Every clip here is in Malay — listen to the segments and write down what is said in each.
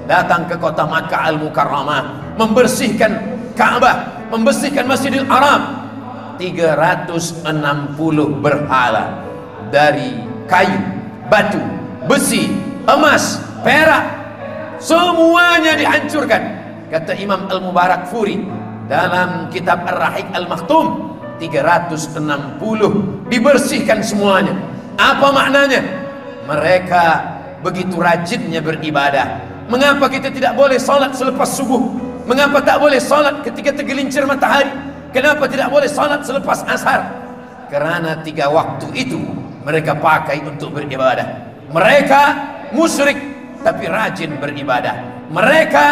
datang ke kota Makkah Al-Mukarramah, membersihkan Ka'bah, membersihkan Masjidil Haram. 360 berhala dari kayu, batu, besi, emas, perak, semuanya dihancurkan. Kata Imam Al-Mubarak Furi dalam kitab Ar-Rahiq Al-Makhtum, 360 dibersihkan semuanya. Apa maknanya? Mereka begitu rajinnya beribadah. Mengapa kita tidak boleh salat selepas subuh? Mengapa tak boleh salat ketika tergelincir matahari? Kenapa tidak boleh salat selepas asar? Karena 3 waktu itu mereka pakai untuk beribadah. Mereka musyrik tapi rajin beribadah. Mereka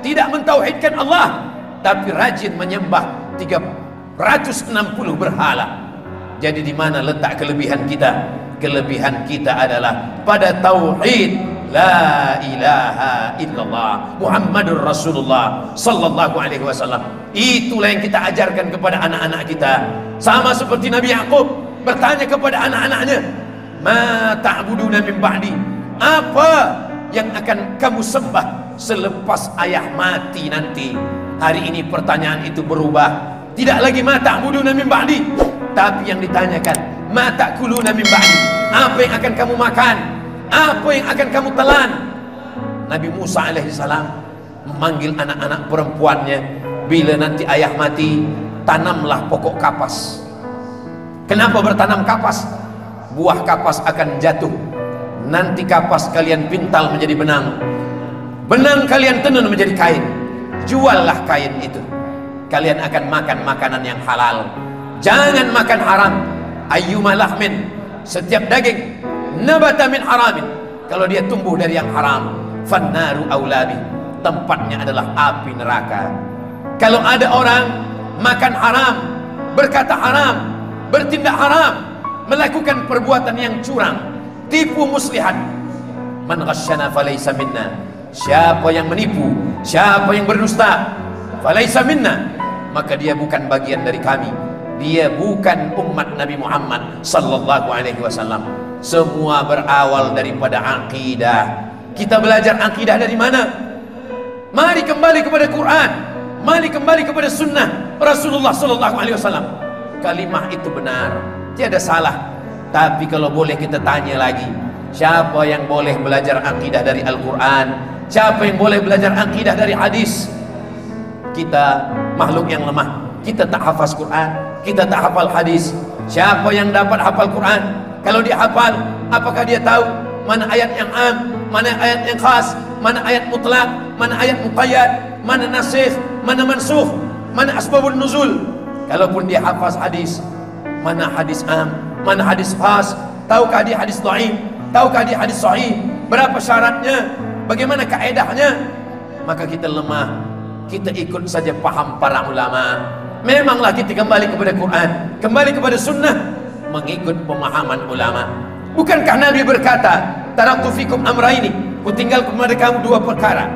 tidak mentauhidkan Allah tapi rajin menyembah 360 berhala. Jadi di mana letak kelebihan kita? Kelebihan kita adalah pada tauhid la ilaha illallah Muhammadur Rasulullah sallallahu alaihi wasallam. Itulah yang kita ajarkan kepada anak-anak kita. Sama seperti Nabi Yakub bertanya kepada anak-anaknya, ma ta'buduna min ba'di, apa yang akan kamu sembah selepas ayah mati nanti? Hari ini pertanyaan itu berubah, tidak lagi ma ta'buduna min ba'di, tapi yang ditanyakan ma ta'kuluna min ba'di, apa yang akan kamu makan, apa yang akan kamu telan. Nabi Musa alaihissalam memanggil anak-anak perempuannya, bila nanti ayah mati, tanamlah pokok kapas. Kenapa bertanam kapas? Buah kapas akan jatuh, nanti kapas kalian pintal menjadi benang, benang kalian tenun menjadi kain. Juallah kain itu, kalian akan makan makanan yang halal. Jangan makan haram. Ayyuma lahmin, setiap daging nabata min haramin, kalau dia tumbuh dari yang haram, fannaru aulabi, tempatnya adalah api neraka. Kalau ada orang makan haram, berkata haram, bertindak haram, melakukan perbuatan yang curang, tipu muslihat, man ghasyana falaysa minna, siapa yang menipu, siapa yang berdusta, falaysa minna, maka dia bukan bagian dari kami. Dia bukan umat Nabi Muhammad sallallahu alaihi wasallam. Semua berawal daripada akidah. Kita belajar akidah dari mana? Mari kembali kepada Quran, mari kembali kepada sunnah Rasulullah sallallahu alaihi wasallam. Kalimah itu benar, tiada salah. Tapi kalau boleh kita tanya lagi, siapa yang boleh belajar akidah dari Al-Quran? Siapa yang boleh belajar akidah dari hadis? Kita makhluk yang lemah, kita tak hafaz Quran, kita tak hafal hadis. Siapa yang dapat hafal Quran? Kalau dia hafal, apakah dia tahu mana ayat yang am, mana ayat yang khas, mana ayat mutlak, mana ayat muqayyad, mana nasikh, mana mansukh, mana asbabun nuzul? Kalaupun dia hafaz hadis, mana hadis am, mana hadis khas, tahukah dia hadis dhaif, tahukah dia hadis sahih, berapa syaratnya, bagaimana kaedahnya? Maka kita lemah, kita ikut saja paham para ulama. Memanglah kita kembali kepada Quran, kembali kepada sunnah, mengikut pemahaman ulama. Bukankah Nabi berkata, taraktu fikum amraini, ku tinggal kepada kamu 2 perkara,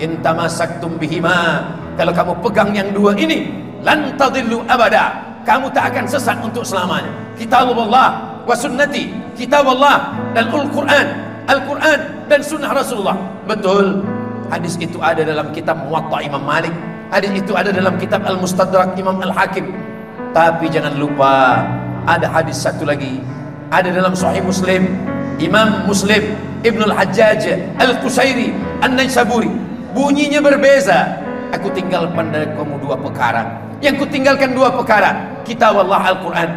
in tamassaktum bihima, kalau kamu pegang yang 2 ini, lan tadillu abada, kamu tak akan sesat untuk selamanya. Kitabullah wa sunnati, kitabullah dan Al-Quran, Al-Quran dan sunnah Rasulullah. Betul, hadis itu ada dalam kitab Muwatta Imam Malik, hadis itu ada dalam kitab Al-Mustadrak Imam Al-Hakim. Tapi jangan lupa, ada hadis satu lagi, ada dalam Sahih Muslim, Imam Muslim Ibnul Hajjaj Al-Qusairi An-Naisaburi, bunyinya berbeza. Aku tinggal pada kamu 2 perkara. Yang ku tinggalkan 2 perkara, kitab Allah Al-Quran,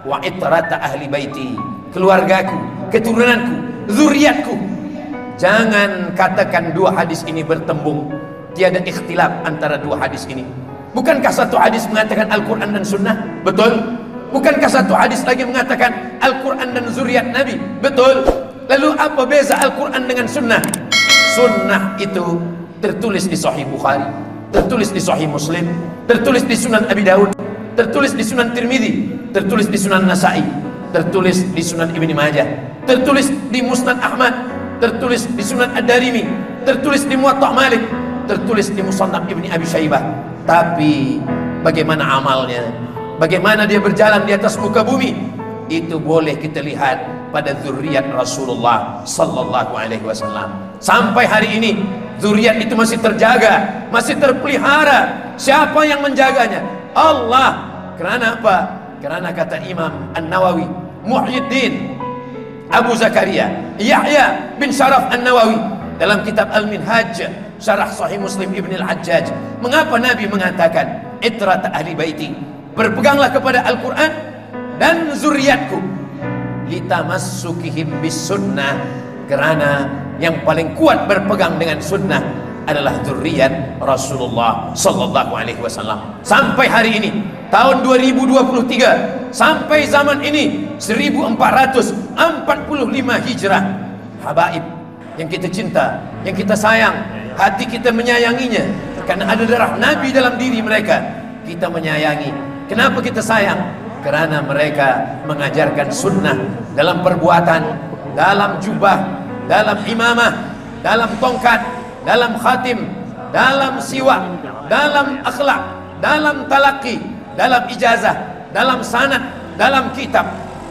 wa itrata ahli baiti, keluargaku, keturunanku, zuriatku. Jangan katakan 2 hadis ini bertembung, tiada ikhtilaf antara 2 hadis ini. Bukankah satu hadis mengatakan Al-Quran dan sunnah? Betul. Bukankah satu hadis lagi mengatakan Al-Quran dan zuriat Nabi? Betul. Lalu apa beza Al-Quran dengan sunnah? Sunnah itu tertulis di Sahih Bukhari, tertulis di Sahih Muslim, tertulis di Sunan Abi Daud, tertulis di Sunan Tirmidzi, tertulis di Sunan Nasa'i, tertulis di Sunan Ibni Majah, tertulis di Musnad Ahmad, tertulis di Sunan Ad-Darimi, tertulis di Muwatta Malik, tertulis di Musannaf Ibni Abi Syaibah. Tapi bagaimana amalnya? Bagaimana dia berjalan di atas muka bumi? Itu boleh kita lihat pada zuriat Rasulullah sallallahu alaihi wasallam. Sampai hari ini zuriat itu masih terjaga, masih terpelihara. Siapa yang menjaganya? Allah. Karena apa? Karena kata Imam An-Nawawi Muhyiddin Abu Zakaria Yahya bin Sharaf An-Nawawi dalam kitab Al-Minhaj Syarah Sahih Muslim Ibn Al-Hajjaj, mengapa Nabi mengatakan itrat ahli baiti, berpeganglah kepada Al-Quran dan zuriatku, litamassukihim bis sunnah, karena yang paling kuat berpegang dengan sunnah adalah zuriat Rasulullah sallallahu alaihi wasallam. Sampai hari ini tahun 2023, sampai zaman ini 1445 Hijrah, habaib yang kita cinta, yang kita sayang, hati kita menyayanginya karena ada darah Nabi dalam diri mereka. Kita menyayangi. Kenapa kita sayang? Karena mereka mengajarkan sunnah dalam perbuatan, dalam jubah, dalam imamah, dalam tongkat, dalam khatim, dalam siwak, dalam akhlak, dalam talaqi, dalam ijazah, dalam sanad, dalam kitab.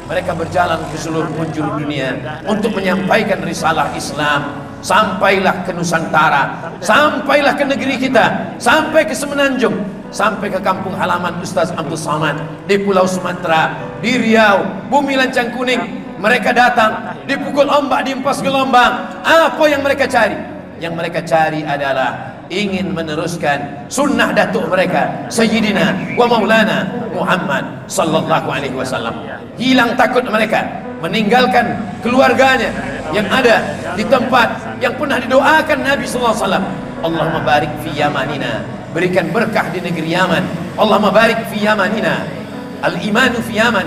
Mereka berjalan ke seluruh penjuru dunia untuk menyampaikan risalah Islam. Sampailah ke Nusantara, sampailah ke negeri kita, sampai ke Semenanjung, sampai ke kampung halaman Ustaz Abdul Samad di Pulau Sumatera, di Riau, bumi lancang kuning. Mereka datang, dipukul ombak, diempas gelombang. Apa yang mereka cari? Yang mereka cari adalah ingin meneruskan sunnah datuk mereka, Sayyidina wa Maulana Muhammad sallallahu alaihi wasallam. Hilang takut mereka, meninggalkan keluarganya yang ada di tempat yang pernah didoakan Nabi sallallahu alaihi wasallam. Allahumma barik fi yamanina, berikan berkah di negeri Yaman. Allahumma barik fi yamanina, al-imanu fi Yaman.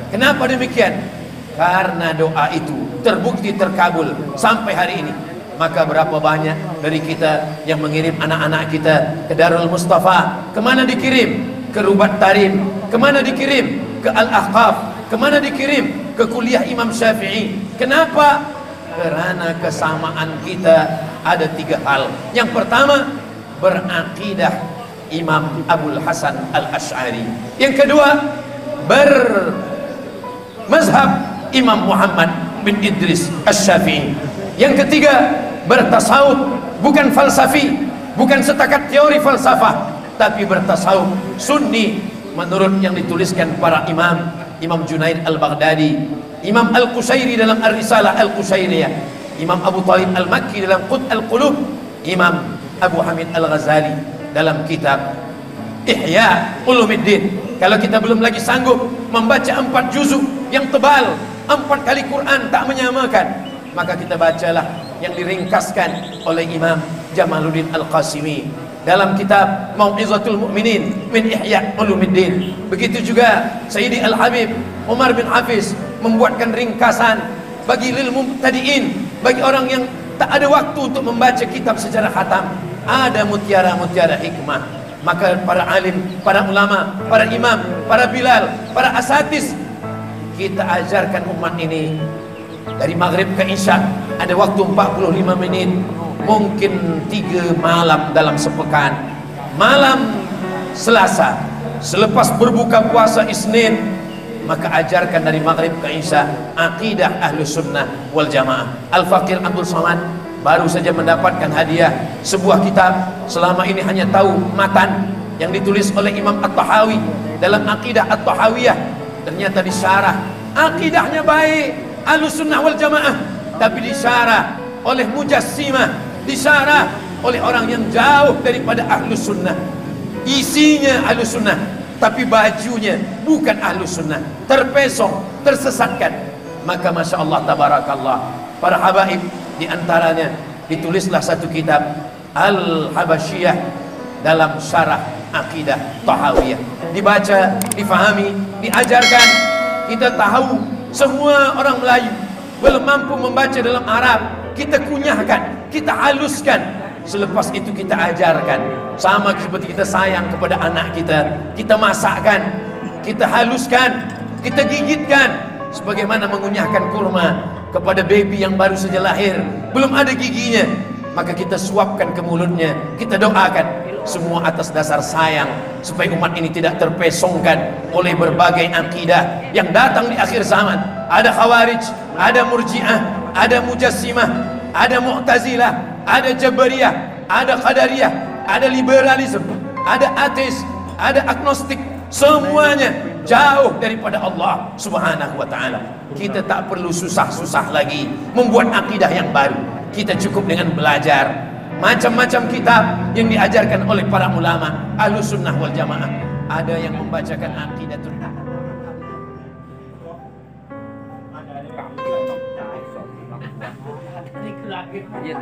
Kenapa demikian? Karena doa itu terbukti terkabul sampai hari ini. Maka berapa banyak dari kita yang mengirim anak-anak kita ke Darul Mustafa? Kemana dikirim? Ke Rubat Tarim. Kemana dikirim? Ke Al-Ahqaf. Kemana dikirim? Ke kuliah Imam Syafi'i. Kenapa? Karena kesamaan kita ada 3 hal. Yang pertama, berakidah Imam Abul Hasan Al-Ash'ari. Yang kedua, bermazhab Imam Muhammad bin Idris Asy-Syafi'i. Yang ketiga, bertasawuf, bukan falsafi, bukan setakat teori falsafah, tapi bertasawuf sunni menurut yang dituliskan para imam, Imam Junaid Al-Baghdadi, Imam Al-Qusairi dalam Ar-Risalah Al-Qusairiyah, Imam Abu Talib Al-Makki dalam Qut Al-Qulub, Imam Abu Hamid Al-Ghazali dalam kitab Ihya Ulumuddin. Kalau kita belum lagi sanggup membaca 4 juzuk yang tebal, 4 kali Quran tak menyamakan, maka kita bacalah yang diringkaskan oleh Imam Jamaluddin Al-Qasimi dalam kitab Mau'izatul Mu'minin min Ihya Ulumuddin. Begitu juga Sayyidi Al-Habib Umar bin Hafiz membuatkan ringkasan bagi lil mubtadi'in, bagi orang yang tak ada waktu untuk membaca kitab secara khatam. Ada mutiara-mutiara hikmah. Maka para alim, para ulama, para imam, para bilal, para asatis, kita ajarkan umat ini dari maghrib ke isya ada waktu 45 menit, mungkin 3 malam dalam sepekan. Malam Selasa selepas berbuka puasa Isnin, maka ajarkan dari maghrib ke isya akidah Ahlus Sunnah wal Jamaah. Al-Faqir Abdul Samad baru saja mendapatkan hadiah sebuah kitab, selama ini hanya tahu matan yang ditulis oleh Imam At-Tahawi dalam Aqidah At-Tahawiyah. Ternyata disyarah, akidahnya baik Ahlus Sunnah wal Jamaah, tapi disyarah oleh Mujassimah, disyarah oleh orang yang jauh daripada Ahlus Sunnah. Isinya Ahlus Sunnah, tapi bajunya bukan Ahlus Sunnah, terpesong, tersesatkan. Maka Masya Allah Tabarakallah, para habaib, di antaranya ditulislah satu kitab Al-Habasyiyah dalam syarah Aqidah Tahawiyah. Dibaca, difahami, diajarkan. Kita tahu semua orang Melayu belum mampu membaca dalam Arab, kita kunyahkan, kita haluskan. Selepas itu kita ajarkan. Sama seperti kita sayang kepada anak kita, kita masakkan, kita haluskan, kita gigitkan, sebagaimana mengunyahkan kurma kepada baby yang baru saja lahir, belum ada giginya, maka kita suapkan ke mulutnya, kita doakan, semua atas dasar sayang, supaya umat ini tidak terpesongkan oleh berbagai akidah yang datang di akhir zaman. Ada Khawarij, ada Murji'ah, ada Mujassimah, ada Mu'tazilah, ada Jabariyah, ada Qadariyah, ada liberalisme, ada ateis, ada agnostik, semuanya jauh daripada Allah Subhanahu wa taala. Kita tak perlu susah-susah lagi membuat akidah yang baru. Kita cukup dengan belajar macam-macam kitab yang diajarkan oleh para ulama Ahlus Sunnah wal Jamaah. Ada yang membacakan aqidatul Iya,